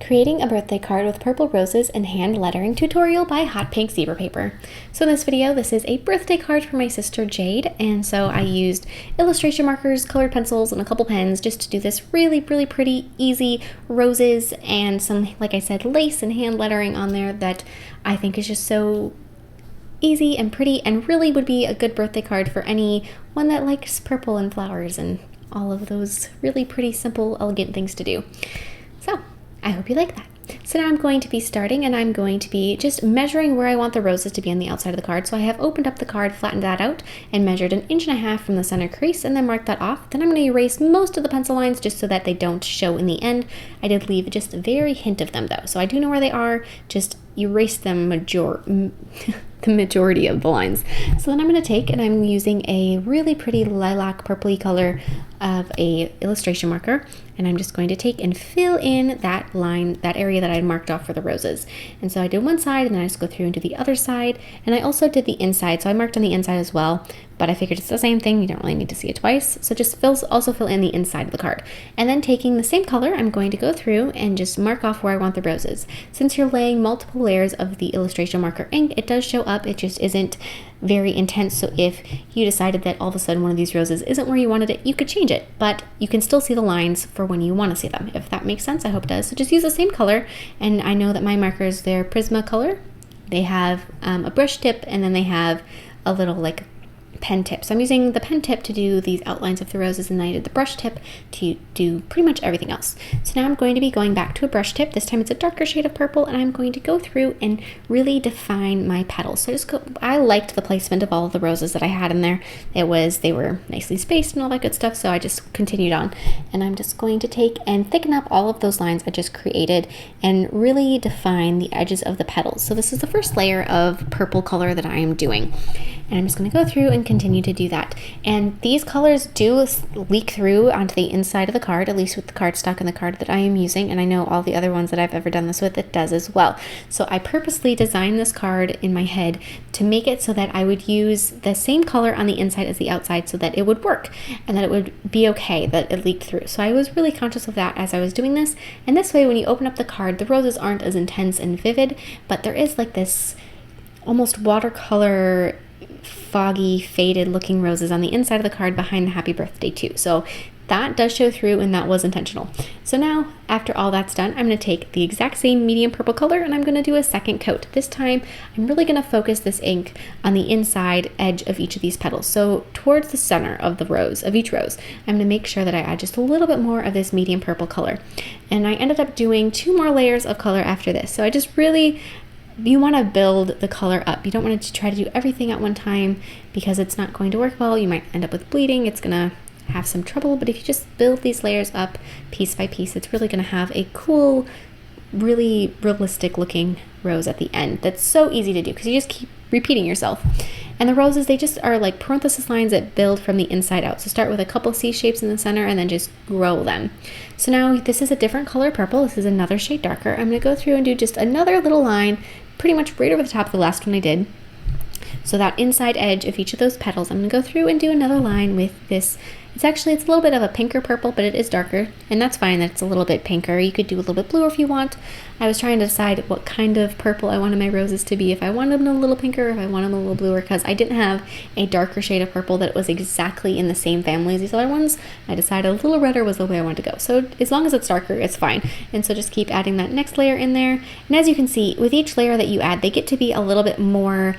Creating a birthday card with purple roses and hand lettering tutorial by Hot Pink Zebra Paper. So in this video, this is a birthday card for my sister Jade, and so I used illustration markers, colored pencils, and a couple pens just to do this really pretty, easy roses and some, like I said, lace and hand lettering on there that I think is just so easy and pretty and really would be a good birthday card for anyone that likes purple and flowers and all of those really pretty, simple, elegant things to do. So I hope you like that. So now I'm going to be starting and I'm going to be just measuring where I want the roses to be on the outside of the card. So I have opened up the card, flattened that out, and measured 1.5 inches from the center crease and then marked that off. Then I'm going to erase most of the pencil lines just so that they don't show in the end. I did leave just a very hint of them though. So I do know where they are, just erase them the majority of the lines. So then I'm going to take and I'm using a really pretty lilac purpley color of a illustration marker, and I'm just going to take and fill in that line, that area that I marked off for the roses. And so I did one side and then I just go through and do the other side, and I also did the inside, so I marked on the inside as well, but I figured it's the same thing, you don't really need to see it twice, so just also fill in the inside of the card. And then taking the same color, I'm going to go through and just mark off where I want the roses. Since you're laying multiple layers of the illustration marker ink, it does show up, it just isn't very intense. So if you decided that all of a sudden one of these roses isn't where you wanted it, you could change it, but you can still see the lines for when you want to see them, if that makes sense. I hope it does. So just use the same color, and I know that my markers, they're Prismacolor. They have a brush tip, and then they have a little like pen tip. So I'm using the pen tip to do these outlines of the roses, and then I did the brush tip to do pretty much everything else. So now I'm going to be going back to a brush tip. This time it's a darker shade of purple, and I'm going to go through and really define my petals. So I liked the placement of all of the roses that I had in there. They were nicely spaced and all that good stuff, so I just continued on. And I'm just going to take and thicken up all of those lines I just created and really define the edges of the petals. So this is the first layer of purple color that I am doing. And I'm just going to go through and continue to do that. And these colors do leak through onto the inside of the card, at least with the cardstock and the card that I am using. And I know all the other ones that I've ever done this with, it does as well. So I purposely designed this card in my head to make it so that I would use the same color on the inside as the outside so that it would work and that it would be okay that it leaked through. So I was really conscious of that as I was doing this. And this way, when you open up the card, the roses aren't as intense and vivid, but there is like this almost watercolor, foggy, faded looking roses on the inside of the card behind the happy birthday too. So that does show through, and that was intentional. So now, after all that's done, I'm going to take the exact same medium purple color and I'm going to do a second coat. This time, I'm really going to focus this ink on the inside edge of each of these petals. So towards the center of the rose, of each rose, I'm going to make sure that I add just a little bit more of this medium purple color. And I ended up doing 2 more layers of color after this. So I just really, you want to build the color up. You don't want to try to do everything at one time because it's not going to work well. You might end up with bleeding. It's going to have some trouble, but if you just build these layers up piece by piece, it's really going to have a cool, really realistic looking rose at the end. That's so easy to do because you just keep repeating yourself. And the roses, they just are like parenthesis lines that build from the inside out. So start with a couple C shapes in the center and then just grow them. So now this is a different color purple. This is another shade darker. I'm going to go through and do just another little line pretty much right over the top of the last one I did. So that inside edge of each of those petals, I'm going to go through and do another line with this. It's a little bit of a pinker purple, but it is darker, and that's fine that it's a little bit pinker. You could do a little bit bluer if you want. I was trying to decide what kind of purple I wanted my roses to be, if I wanted them a little pinker, if I wanted them a little bluer, because I didn't have a darker shade of purple that was exactly in the same family as these other ones. I decided a little redder was the way I wanted to go. So as long as it's darker, it's fine. And so just keep adding that next layer in there. And as you can see, with each layer that you add, they get to be a little bit more,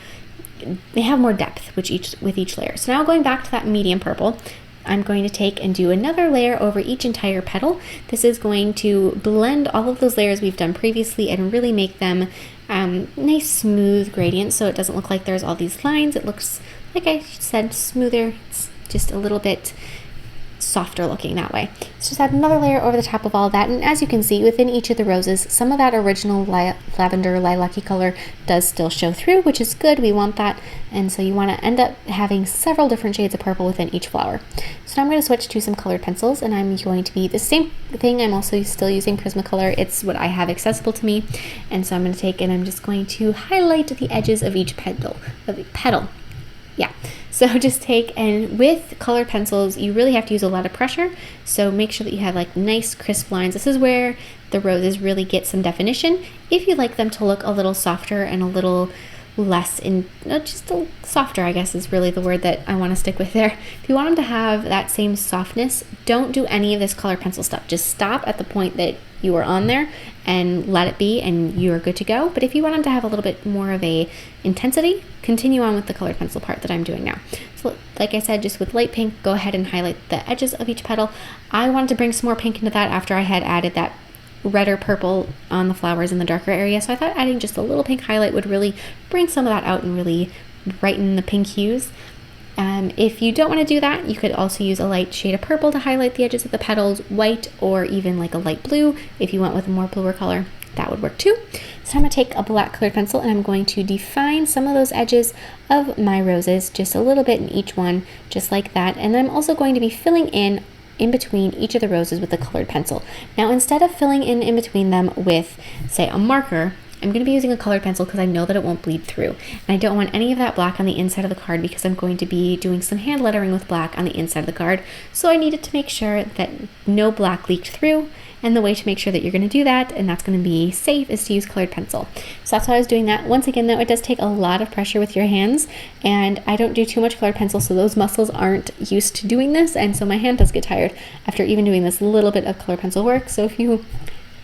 they have more depth with each layer. So now going back to that medium purple, I'm going to take and do another layer over each entire petal. This is going to blend all of those layers we've done previously and really make them nice smooth gradients, so it doesn't look like there's all these lines. It looks, like I said, smoother. It's just a little bit softer looking that way. So just add another layer over the top of all that, and as you can see within each of the roses, some of that original lavender lilac-y color does still show through, which is good. We want that, and so you want to end up having several different shades of purple within each flower. So now I'm going to switch to some colored pencils, and I'm going to be the same thing. I'm also still using Prismacolor. It's what I have accessible to me, and so I'm going to take and I'm just going to highlight the edges of each petal. Yeah. So just take, and with colored pencils, you really have to use a lot of pressure. So make sure that you have like nice crisp lines. This is where the roses really get some definition. If you like them to look a little softer and a little less just a softer, I guess is really the word that I want to stick with there. If you want them to have that same softness, don't do any of this colored pencil stuff. Just stop at the point that you are on there and let it be, and you are good to go. But if you want them to have a little bit more of a intensity, continue on with the colored pencil part that I'm doing now. So like I said, just with light pink, go ahead and highlight the edges of each petal. I wanted to bring some more pink into that after I had added that red or purple on the flowers in the darker area. So I thought adding just a little pink highlight would really bring some of that out and really brighten the pink hues. If you don't want to do that, you could also use a light shade of purple to highlight the edges of the petals, white, or even like a light blue. If you went with a more bluer color, that would work too. So I'm going to take a black colored pencil and I'm going to define some of those edges of my roses, just a little bit in each one, just like that. And then I'm also going to be filling in between each of the roses with a colored pencil. Now, instead of filling in between them with, say, a marker, I'm going to be using a colored pencil because I know that it won't bleed through. And I don't want any of that black on the inside of the card because I'm going to be doing some hand lettering with black on the inside of the card. So I needed to make sure that no black leaked through. And the way to make sure that you're going to do that, and that's going to be safe, is to use colored pencil. So that's how I was doing that. Once again, though, it does take a lot of pressure with your hands, and I don't do too much colored pencil, so those muscles aren't used to doing this, and so my hand does get tired after even doing this little bit of colored pencil work. So if you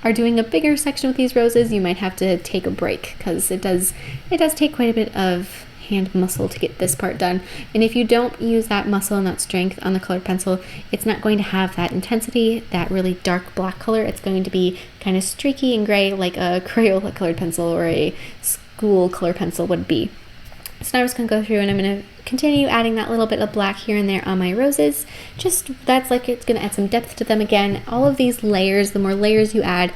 are doing a bigger section with these roses, you might have to take a break because it does take quite a bit of hand muscle to get this part done. And if you don't use that muscle and that strength on the colored pencil, it's not going to have that intensity, that really dark black color. It's going to be kind of streaky and gray like a Crayola colored pencil or a school color pencil would be. So now I'm just going to go through and I'm going to continue adding that little bit of black here and there on my roses. Just, that's like, it's going to add some depth to them again. All of these layers, the more layers you add,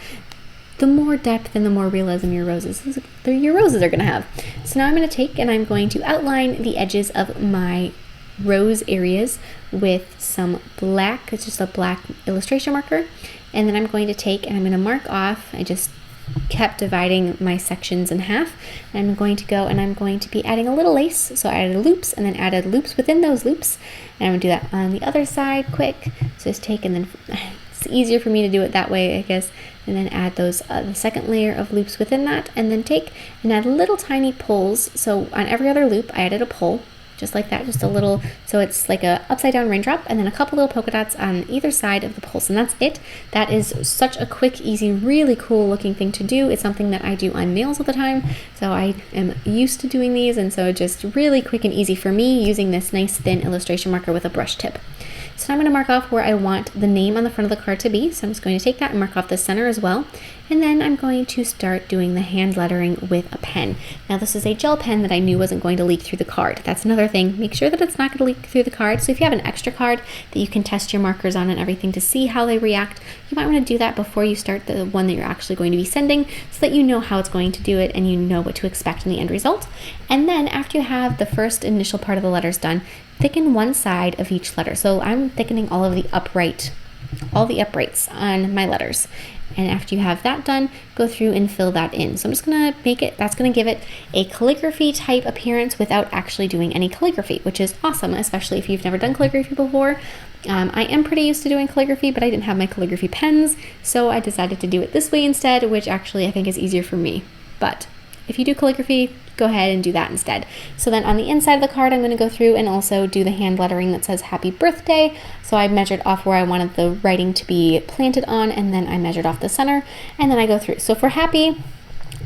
the more depth and the more realism your roses are going to have. So now I'm going to take and I'm going to outline the edges of my rose areas with some black. It's just a black illustration marker. And then I'm going to take and I'm going to mark off. I just kept dividing my sections in half. And I'm going to go and I'm going to be adding a little lace. So I added loops and then added loops within those loops. And I'm going to do that on the other side quick. So just take and then it's easier for me to do it that way, I guess. And then add those the second layer of loops within that, and then take and add little tiny pulls. So on every other loop I added a pull, just like that, just a little, so it's like a upside down raindrop, and then a couple little polka dots on either side of the pulse, and that's it. That is such a quick, easy, really cool looking thing to do. It's something that I do on nails all the time, so I am used to doing these, and so just really quick and easy for me using this nice thin illustration marker with a brush tip. So I'm going to mark off where I want the name on the front of the card to be. So I'm just going to take that and mark off the center as well. And then I'm going to start doing the hand lettering with a pen. Now this is a gel pen that I knew wasn't going to leak through the card. That's another thing. Make sure that it's not going to leak through the card. So if you have an extra card that you can test your markers on and everything to see how they react, you might want to do that before you start the one that you're actually going to be sending so that you know how it's going to do it and you know what to expect in the end result. And then after you have the first initial part of the letters done, thicken one side of each letter. So I'm thickening all the uprights on my letters. And after you have that done, go through and fill that in. So I'm just going to make it, that's going to give it a calligraphy type appearance without actually doing any calligraphy, which is awesome, especially if you've never done calligraphy before. I am pretty used to doing calligraphy, but I didn't have my calligraphy pens, so I decided to do it this way instead, which actually I think is easier for me. But if you do calligraphy, go ahead and do that instead. So then on the inside of the card, I'm going to go through and also do the hand lettering that says happy birthday. So I measured off where I wanted the writing to be planted on, and then I measured off the center, and then I go through. So for happy,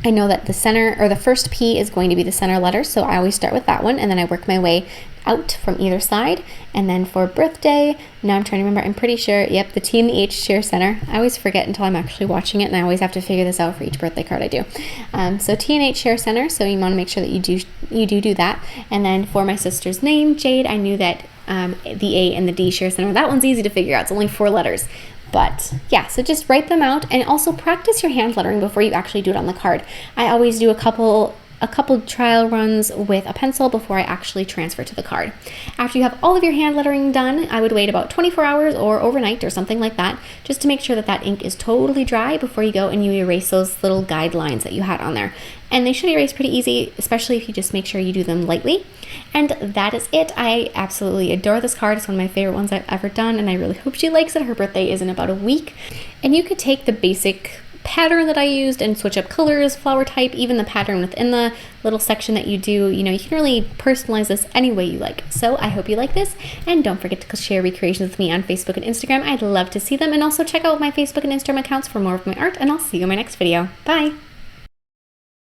I know that the center, or the first P, is going to be the center letter, so I always start with that one, and then I work my way out from either side. And then for birthday, now I'm trying to remember, I'm pretty sure, yep, the T and the H share center. I always forget until I'm actually watching it, and I always have to figure this out for each birthday card I do. So T and H share center, so you want to make sure that you do that. And then for my sister's name, Jade, I knew that the A and the D share center, that one's easy to figure out. It's only 4 letters. But yeah, so just write them out and also practice your hand lettering before you actually do it on the card. I always do a couple a couple trial runs with a pencil before I actually transfer to the card. After you have all of your hand lettering done, I would wait about 24 hours or overnight or something like that, just to make sure that that ink is totally dry before you go and you erase those little guidelines that you had on there. And they should erase pretty easy, especially if you just make sure you do them lightly. And that is it. I absolutely adore this card. It's one of my favorite ones I've ever done, and I really hope she likes it. Her birthday is in about a week. And you could take the basic pattern that I used and switch up colors, flower type, even the pattern within the little section that you do. You know, you can really personalize this any way you like. So I hope you like this, and don't forget to share recreations with me on Facebook and Instagram. I'd love to see them, and also check out my Facebook and Instagram accounts for more of my art, and I'll see you in my next video. Bye!